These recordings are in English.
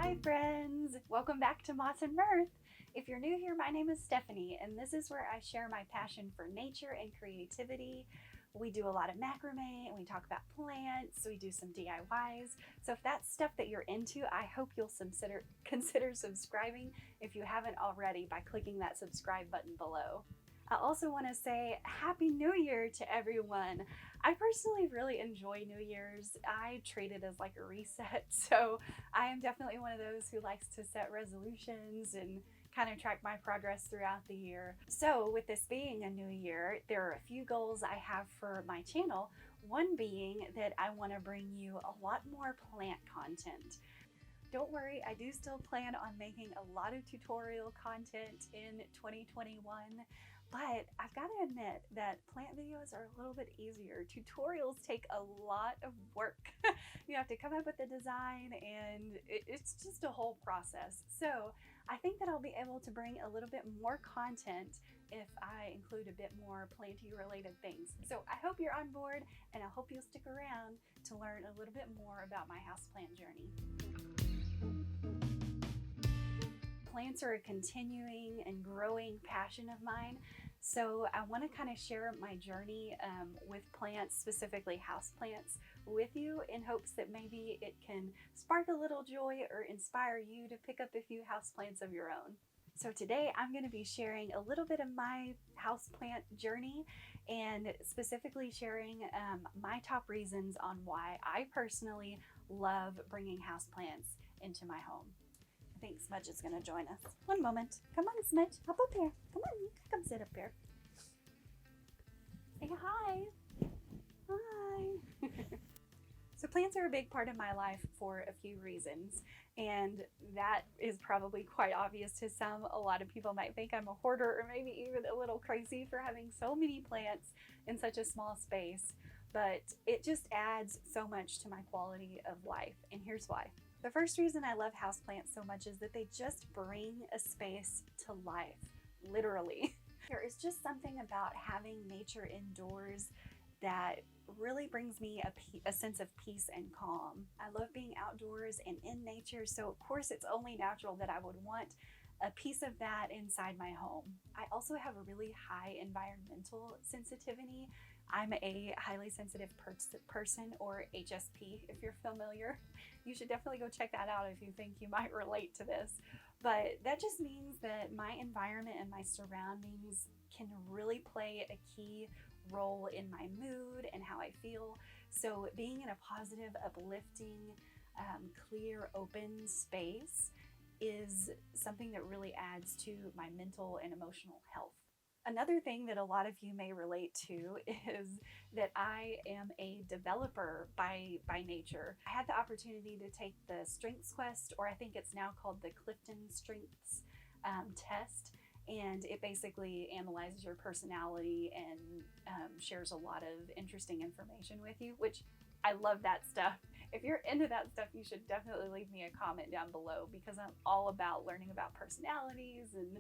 Hi friends! Welcome back to Moss and Mirth. If you're new here, my name is Stephanie and this is where I share my passion for nature and creativity. We do a lot of macrame and we talk about plants, we do some DIYs. So if that's stuff that you're into, I hope you'll consider subscribing if you haven't already by clicking that subscribe button below. I also want to say Happy New Year to everyone. I personally really enjoy New Year's. I treat it as like a reset, so I am definitely one of those who likes to set resolutions and kind of track my progress throughout the year. So with this being a new year, there are a few goals I have for my channel. One being that I want to bring you a lot more plant content. Don't worry, I do still plan on making a lot of tutorial content in 2021, but I've got to admit that plant videos are a little bit easier. Tutorials take a lot of work. You have to come up with the design and it's just a whole process. So I think that I'll be able to bring a little bit more content if I include a bit more planty related things. So I hope you're on board and I hope you'll stick around to learn a little bit more about my houseplant journey. Plants are a continuing and growing passion of mine, so I want to kind of share my journey with plants, specifically houseplants, with you in hopes that maybe it can spark a little joy or inspire you to pick up a few houseplants of your own. So today I'm going to be sharing a little bit of my houseplant journey and specifically sharing my top reasons on why I personally love bringing houseplants into my home. I think Smudge is going to join us. One moment. Come on, Smudge. Hop up here. Come on. You can come sit up here. Say hi. Hi. So plants are a big part of my life for a few reasons, and that is probably quite obvious to some. A lot of people might think I'm a hoarder or maybe even a little crazy for having so many plants in such a small space, but it just adds so much to my quality of life, and here's why. The first reason I love houseplants so much is that they just bring a space to life, literally. There is just something about having nature indoors that really brings me a sense of peace and calm. I love being outdoors and in nature, so of course it's only natural that I would want a piece of that inside my home. I also have a really high environmental sensitivity. I'm a highly sensitive person, or HSP if you're familiar. You should definitely go check that out if you think you might relate to this. But that just means that my environment and my surroundings can really play a key role in my mood and how I feel. So being in a positive, uplifting, clear, open space is something that really adds to my mental and emotional health. Another thing that a lot of you may relate to is that I am a developer by nature. I had the opportunity to take the Strengths Quest, or I think it's now called the Clifton Strengths test, and it basically analyzes your personality and shares a lot of interesting information with you, which I love that stuff. If you're into that stuff, you should definitely leave me a comment down below because I'm all about learning about personalities and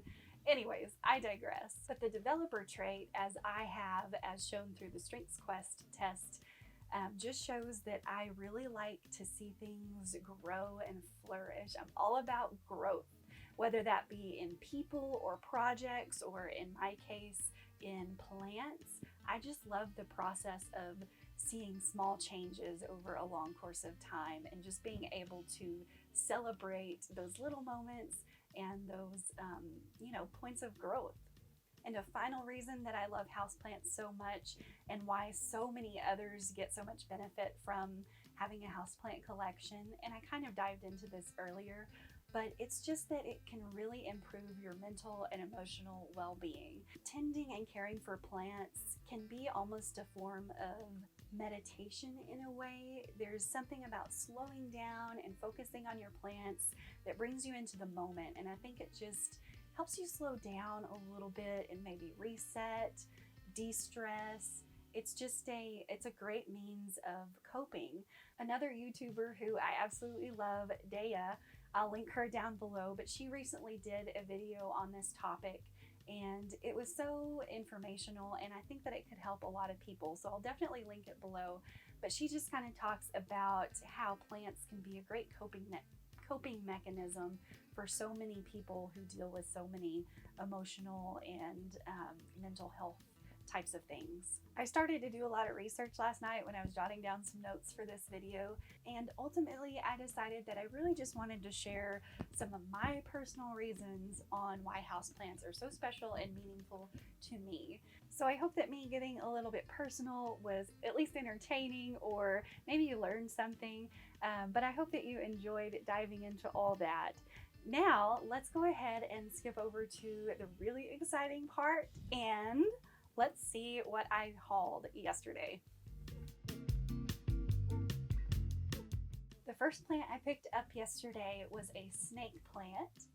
anyways, I digress. But the developer trait, as I have, as shown through the Strengths Quest test, just shows that I really like to see things grow and flourish. I'm all about growth, whether that be in people or projects, or in my case, in plants. I just love the process of seeing small changes over a long course of time and just being able to celebrate those little moments and those points of growth. And a final reason that I love houseplants so much and why so many others get so much benefit from having a houseplant collection, and I kind of dived into this earlier, but it's just that it can really improve your mental and emotional well-being. Tending and caring for plants can be almost a form of meditation in a way. There's something about slowing down and focusing on your plants that brings you into the moment, and I think it just helps you slow down a little bit and maybe reset, de-stress. It's a great means of coping. Another YouTuber who I absolutely love, Deya, I'll link her down below, but she recently did a video on this topic and it was so informational, and I think that it could help a lot of people, so I'll definitely link it below. But she just kind of talks about how plants can be a great coping coping mechanism for so many people who deal with so many emotional and mental health types of things. I started to do a lot of research last night when I was jotting down some notes for this video, and ultimately I decided that I really just wanted to share some of my personal reasons on why houseplants are so special and meaningful to me. So I hope that me getting a little bit personal was at least entertaining, or maybe you learned something, but I hope that you enjoyed diving into all that. Now let's go ahead and skip over to the really exciting part, and let's see what I hauled yesterday. The first plant I picked up yesterday was a snake plant.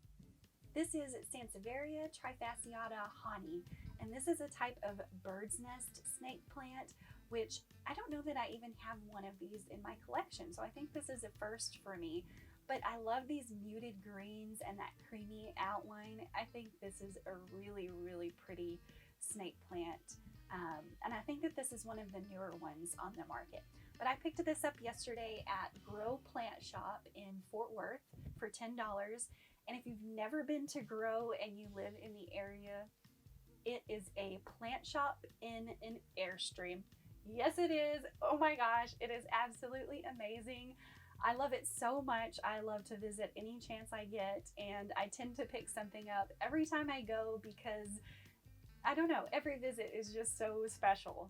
This is Sansevieria trifasciata Hahnii, and this is a type of bird's nest snake plant, which I don't know that I even have one of these in my collection, so I think this is a first for me. But I love these muted greens and that creamy outline. I think this is a really, really pretty snake plant, and I think that this is one of the newer ones on the market. But I picked this up yesterday at Grow Plant Shop in Fort Worth for $10. And if you've never been to Grow and you live in the area, it is a plant shop in an Airstream. Yes, it is. Oh my gosh, it is absolutely amazing. I love it so much. I love to visit any chance I get, and I tend to pick something up every time I go because I don't know, every visit is just so special.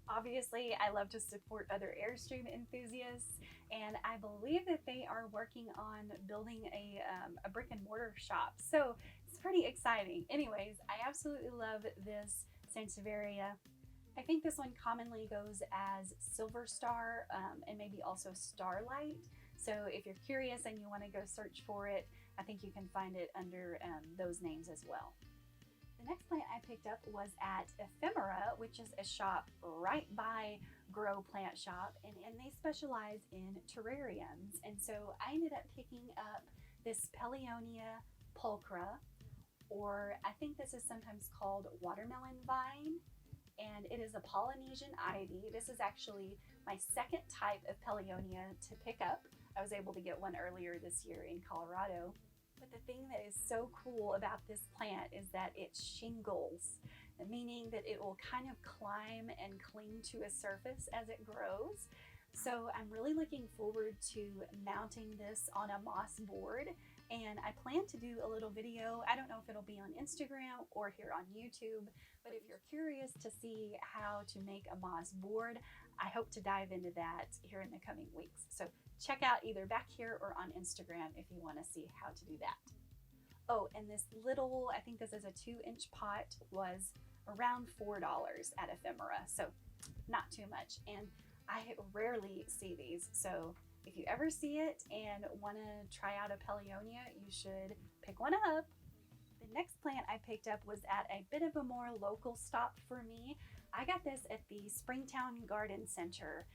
Obviously, I love to support other Airstream enthusiasts, and I believe that they are working on building a brick and mortar shop. So it's pretty exciting. Anyways, I absolutely love this Sansevieria. I think this one commonly goes as Silver Star, and maybe also Starlight. So if you're curious and you want to go search for it, I think you can find it under those names as well. The next plant I picked up was at Ephimera, which is a shop right by Grow Plant Shop, and they specialize in terrariums. And so I ended up picking up this Pellionia pulchra, or I think this is sometimes called watermelon vine, and it is a Polynesian ivy. This is actually my second type of Pellionia to pick up. I was able to get one earlier this year in Colorado. But the thing that is so cool about this plant is that it shingles, meaning that it will kind of climb and cling to a surface as it grows. So I'm really looking forward to mounting this on a moss board, and I plan to do a little video. I don't know if it'll be on Instagram or here on YouTube, but if you're curious to see how to make a moss board, I hope to dive into that here in the coming weeks. So check out either back here or on Instagram if you want to see how to do that. Oh, and this little, I think this is a 2-inch pot, was around $4 at Ephimera, so not too much. And I rarely see these, so if you ever see it and want to try out a Pellionia, you should pick one up. The next plant I picked up was at a bit of a more local stop for me. I got this at the Springtown Garden Center,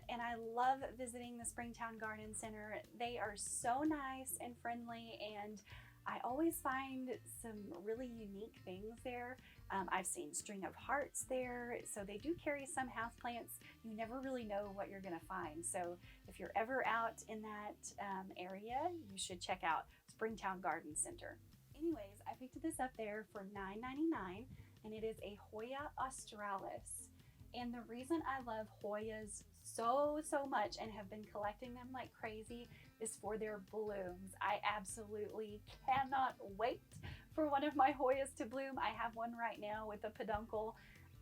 and I love visiting the Springtown Garden Center. They are so nice and friendly, and I always find some really unique things there. I've seen string of hearts there, so they do carry some houseplants. You never really know what you're going to find. So if you're ever out in that area, you should check out Springtown Garden Center. Anyways, I picked this up there for $9.99, and it is a Hoya australis. And the reason I love Hoyas so much and have been collecting them like crazy is for their blooms. I absolutely cannot wait for one of my Hoyas to bloom. I have one right now with a peduncle.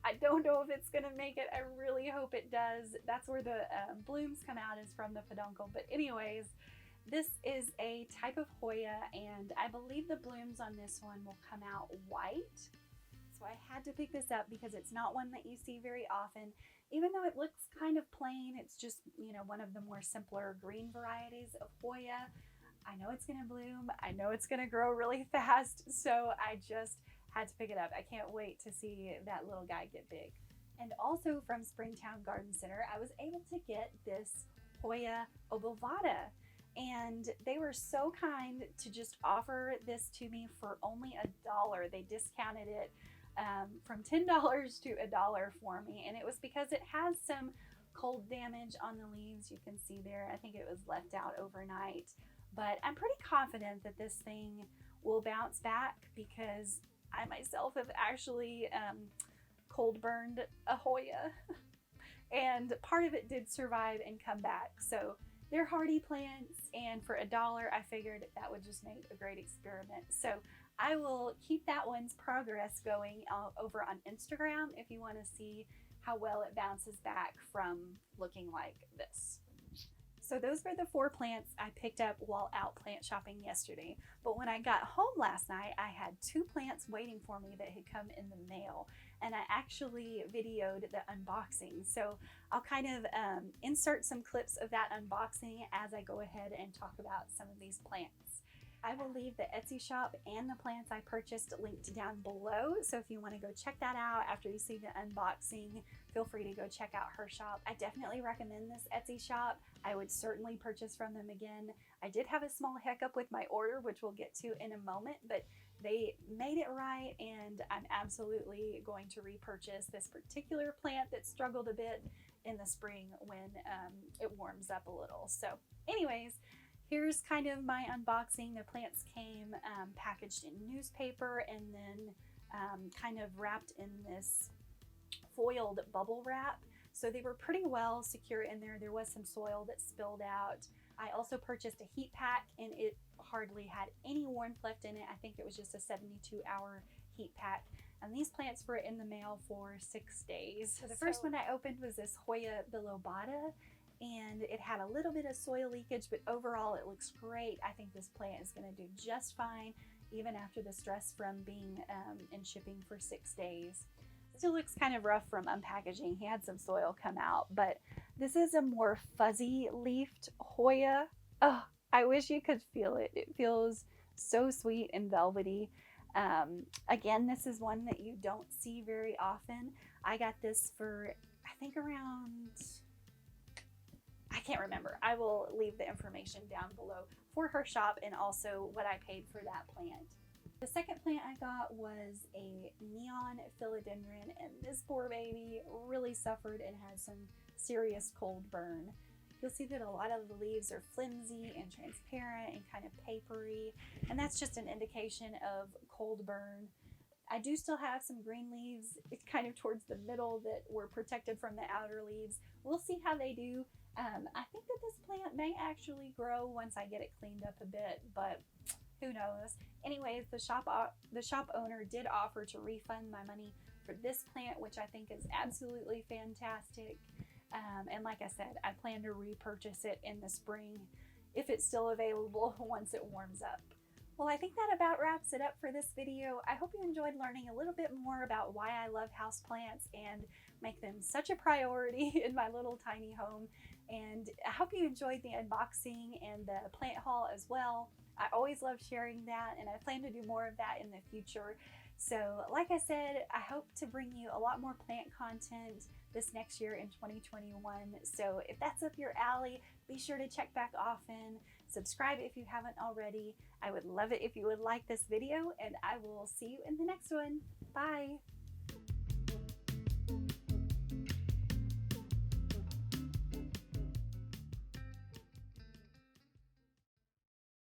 I don't know if it's gonna make it. I really hope it does. That's where the blooms come out, is from the peduncle. But anyways, this is a type of Hoya, and I believe the blooms on this one will come out white. So I had to pick this up because it's not one that you see very often. Even though it looks kind of plain, it's just, you know, one of the more simpler green varieties of Hoya. I know it's gonna bloom. I know it's gonna grow really fast. So I just had to pick it up. I can't wait to see that little guy get big. And also from Springtown Garden Center, I was able to get this Hoya obovata. And they were so kind to just offer this to me for only $1. They discounted it from $10 to $1 for me, and it was because it has some cold damage on the leaves. You can see there, I think it was left out overnight, but I'm pretty confident that this thing will bounce back because I myself have actually cold burned a Hoya and part of it did survive and come back. So they're hardy plants, and for $1 I figured that would just make a great experiment. So I will keep that one's progress going over on Instagram if you want to see how well it bounces back from looking like this. So those were the 4 plants I picked up while out plant shopping yesterday. But when I got home last night, I had 2 plants waiting for me that had come in the mail. And I actually videoed the unboxing. So I'll kind of insert some clips of that unboxing as I go ahead and talk about some of these plants. I will leave the Etsy shop and the plants I purchased linked down below. So if you want to go check that out after you see the unboxing, feel free to go check out her shop. I definitely recommend this Etsy shop. I would certainly purchase from them again. I did have a small hiccup with my order, which we'll get to in a moment, but they made it right, and I'm absolutely going to repurchase this particular plant that struggled a bit in the spring when it warms up a little. So anyways, here's kind of my unboxing. The plants came packaged in newspaper and then kind of wrapped in this foiled bubble wrap. So they were pretty well secure in there. There was some soil that spilled out. I also purchased a heat pack, and it hardly had any warmth left in it. I think it was just a 72-hour heat pack. And these plants were in the mail for 6 days. So the first one I opened was this Hoya obovata, and it had a little bit of soil leakage, but overall it looks great. I think this plant is going to do just fine, even after the stress from being in shipping for 6 days. Still looks kind of rough from unpackaging. He had some soil come out, but this is a more fuzzy leafed Hoya. Oh, I wish you could feel it. It feels so sweet and velvety. Again, this is one that you don't see very often. I got this for, I think around, I can't remember. I will leave the information down below for her shop and also what I paid for that plant. The second plant I got was a neon philodendron, and this poor baby really suffered and had some serious cold burn. You'll see that a lot of the leaves are flimsy and transparent and kind of papery, and that's just an indication of cold burn. I do still have some green leaves kind of towards the middle that were protected from the outer leaves. We'll see how they do. I think that this plant may actually grow once I get it cleaned up a bit, but who knows. Anyways, the shop owner did offer to refund my money for this plant, which I think is absolutely fantastic. And like I said, I plan to repurchase it in the spring if it's still available once it warms up. Well, I think that about wraps it up for this video. I hope you enjoyed learning a little bit more about why I love houseplants and make them such a priority in my little tiny home. And I hope you enjoyed the unboxing and the plant haul as well. I always love sharing that, and I plan to do more of that in the future. So like I said, I hope to bring you a lot more plant content this next year in 2021. So if that's up your alley, be sure to check back often. Subscribe if you haven't already. I would love it if you would like this video, and I will see you in the next one. Bye.